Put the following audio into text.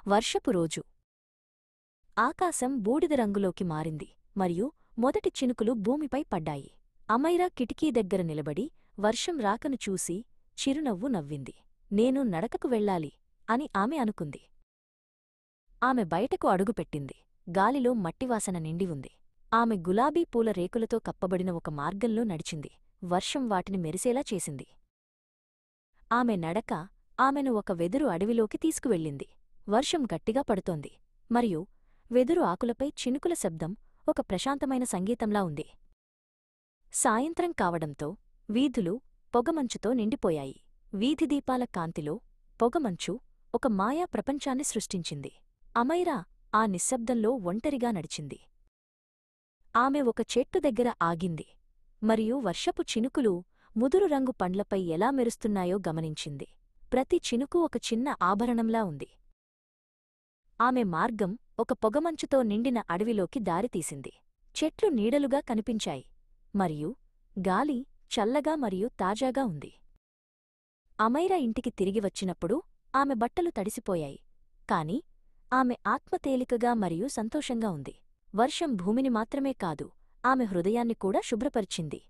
వర్షపు రోజు. ఆకాశం బూడిద రంగులోకి మారింది మరియు మొదటి చినుకులు భూమిపై పడ్డాయి. అమైరా కిటికీ దగ్గర నిలబడి వర్షం రాకను చూసి చిరునవ్వు నవ్వింది. నేను నడకకు వెళ్ళాలి అని ఆమె అనుకుంది. ఆమె బయటకు అడుగుపెట్టింది. గాలిలో మట్టివాసన నిండి ఉంది. ఆమె గులాబీ పూల రేకులతో కప్పబడిన ఒక మార్గంలో నడిచింది. వర్షం వాటిని మెరిసేలా చేసింది. ఆమె నడక ఆమెను ఒక వెదురు అడవిలోకి తీసుకువెళ్ళింది. వర్షం గట్టిగా పడుతోంది మరియు వెదురు ఆకులపై చినుకుల శబ్దం ఒక ప్రశాంతమైన సంగీతంలా ఉంది. సాయంత్రం కావడంతో వీధులు పొగమంచుతో నిండిపోయాయి. వీధిదీపాల కాంతిలో పొగమంచు ఒక మాయా ప్రపంచాన్ని సృష్టించింది. అమైరా ఆ నిశ్శబ్దంలో ఒంటరిగా నడిచింది. ఆమె ఒక చెట్టు దగ్గర ఆగింది మరియు వర్షపు చినుకులు ముదురు రంగు పండ్లపై ఎలా మెరుస్తున్నాయో గమనించింది. ప్రతి చినుకు ఒక చిన్న ఆభరణంలా ఉంది. ఆమె మార్గం ఒక పొగమంచుతో నిండిన అడవిలోకి దారితీసింది. చెట్లు నీడలుగా కనిపించాయి మరియు గాలి చల్లగా మరియు తాజాగా ఉంది. అమైరా ఇంటికి తిరిగి వచ్చినప్పుడు ఆమె బట్టలు తడిసిపోయాయి, కాని ఆమె ఆత్మ తేలికగా మరియు సంతోషంగా ఉంది. వర్షం భూమిని మాత్రమే కాదు, ఆమె హృదయాన్ని కూడా శుభ్రపరిచింది.